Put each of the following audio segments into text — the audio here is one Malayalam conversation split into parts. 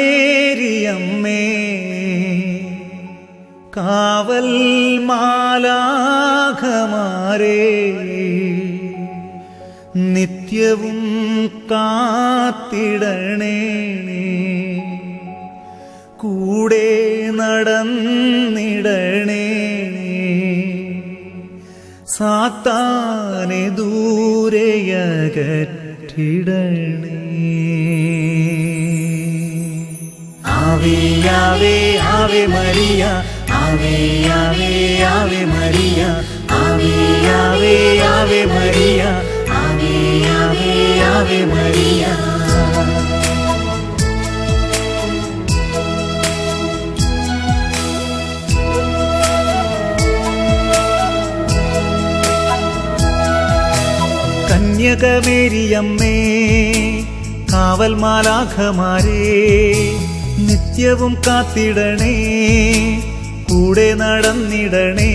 കന്യകമേരിയമ്മേ കാവൽ മാലാഖമാരേ നിത്യവും കാത്തിടണേ കൂടെ നടന്നിടണേ സാത്താനെ ദൂരെയകറ്റിടണേ. ആവേ ആവേ ആവേ മരിയ, ആവേ ആവേ ആവേ മരിയ, ആവേ ആവേ ആവേ മരിയ, ആവേ ആവേ ആവേ മരിയ. കന്യകമേരിയമ്മേ കാവൽ മാലാഖമാരേ നിത്യവും കാത്തിടണേ കൂടെ നടന്നിടണേ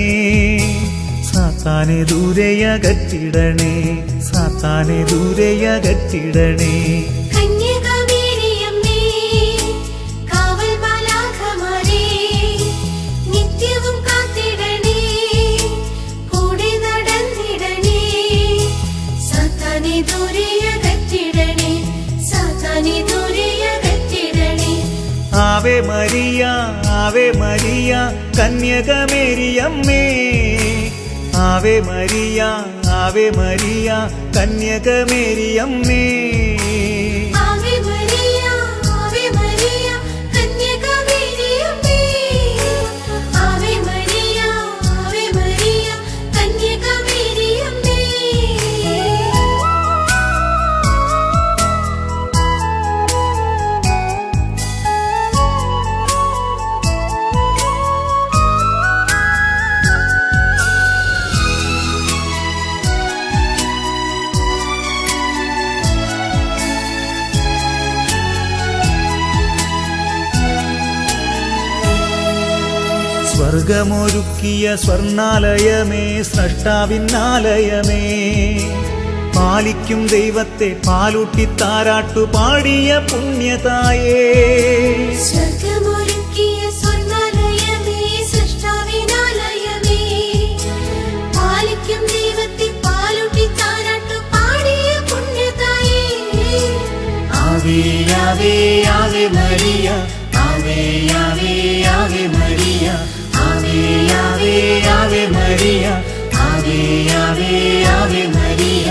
സാത്താനെ ദൂരെയകറ്റിടണേ, സാത്താനെ ദൂരെയകറ്റിടണേ. Ave Maria, Ave Maria കന്യകമേരിയമ്മേ, Ave Maria, Ave Maria കന്യകമേരിയമ്മേ. സ്വർഗമൊരുക്കിയ സ്വർണാലയമേ, സ്രഷ്ടാവിന്നാലയമേ, പാലിക്കും ദൈവത്തെ പാലൂട്ടി താരാട്ടു പാടിയ പുണ്യതായേ. സ്വർഗമൊരുക്കിയ സ്വർണാലയമേ, സ്രഷ്ടാവിന്നാലയമേ, പാലിക്കും ദൈവത്തെ പാലൂട്ടി താരാട്ടു പാടിയ പുണ്യതായേ. ആവേ ആവേ ആവേ മരിയ, ആവേ ആവേ ആവേ മരിയ, ആവേ ആവേ ആവേ മരിയ, ആവേ ആവേ ആവേ മരിയ.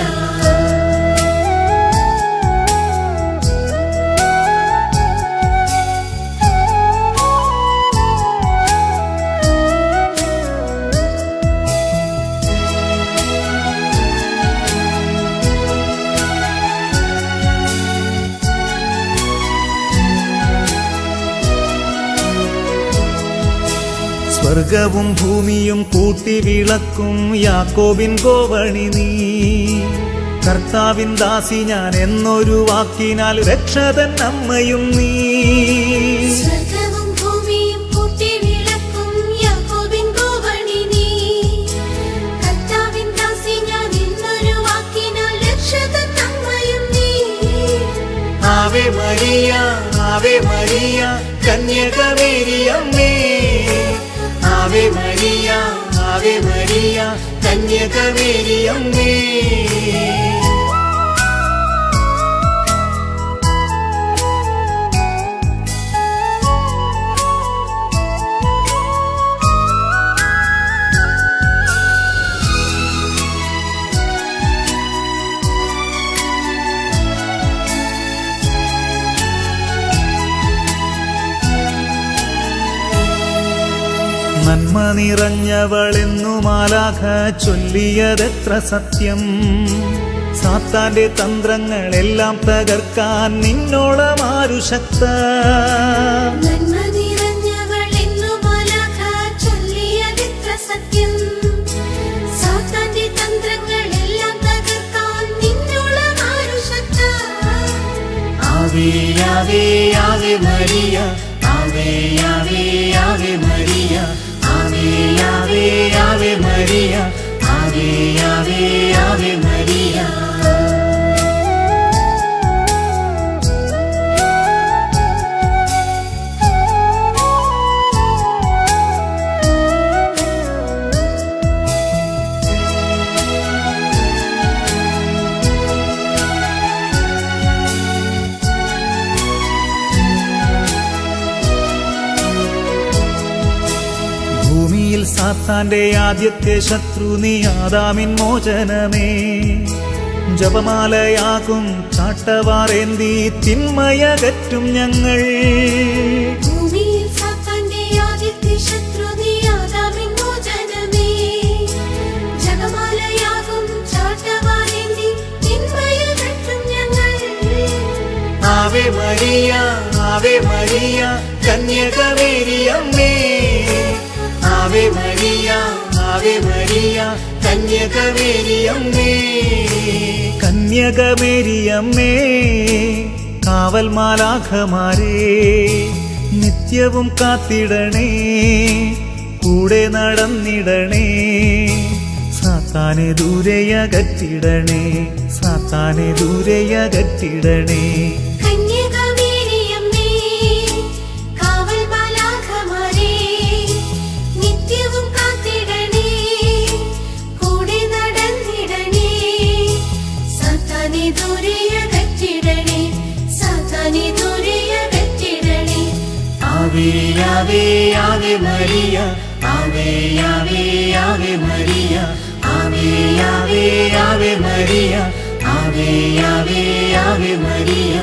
സ്വർഗവും ഭൂമിയും കൂട്ടി വിളക്കും യാക്കോബിൻ ഗോവണി നീ, കർത്താവിൻ ദാസി ഞാൻ എന്നൊരു വാക്കിനാൽ രക്ഷതൻ അമ്മയും നീ. സ്വർഗവും ഭൂമിയും കൂട്ടി വിളക്കും യാക്കോബിൻ ഗോവണി നീ, കർത്താവിൻ ദാസി ഞാൻ എന്നൊരു വാക്കിനാൽ രക്ഷതൻ അമ്മയും നീ. Ave Maria, Ave Maria കന്യകമേരിയമ്മേ, Ave Maria, Ave Maria കന്യകമേരിയമ്മേ. നന്മ നിറഞ്ഞവളെന്നു മാലാഖ ചൊല്ലിയതെത്ര സത്യം, സാത്താന്റെ തന്ത്രങ്ങളെല്ലാം തകർക്കാൻ നിന്നോളമാരു ശക്ത. നന്മ നിറഞ്ഞവളെന്നു മാലാഖ ചൊല്ലിയതെത്ര സത്യം, സാത്താന്റെ തന്ത്രങ്ങളെല്ലാം തകർക്കാൻ നിന്നോളമാരു ശക്ത. ആവേ ആവേ ആവേ മരിയ, ആവേ ആവേ ആവേ മരിയ, ആവേ ആവേ ആവേ മരിയ, ആവേ ആവേ ആവേ മരിയ. സാത്താന്റെ ആദ്യത്തെ ശത്രു നീ ആദാമിൻ മോചനമേ. ജപമാലയാകും ചാട്ടവാറേന്തി തിന്മയകറ്റും ഞങ്ങൾ. ഭൂമിയിൽ സാത്താന്റെ ആദ്യത്തെ ശത്രു നീ ആദാമിൻ മോചനമേ. ജപമാലയാകും ചാട്ടവാറേന്തി തിന്മയകറ്റും ഞങ്ങൾ. Ave Maria, Ave Maria, കന്യകമേരിയമ്മേ. Ave Maria, Ave Maria, കന്യകമേരിയമ്മേ. കന്യകമേരിയമ്മേ, കാവൽ മാലാഖമാരേ, നിത്യവും കാത്തിടണേ, കൂടെ നടന്നിടണേ. സാത്താനെ ദൂരെയകറ്റിടണേ, സാത്താനെ ദൂരെയകറ്റിടണേ. കന്യകമേരിയമ്മേ, കാവൽ മാലാഖമാരേ, നിത്യവും കാത്തിടണേ, കൂടെ നടന്നിടണേ. സാത്താനെ ദൂരെയകറ്റിടണേ, സാത്താനെ ദൂരെയകറ്റിടണേ. ആവേ ആവേ ആവേ മരിയ, ആവേ ആവേ ആവേ മരിയ, ആവേ ആവേ ആവേ മരിയ, ആവേ ആവേ ആവേ മരിയ.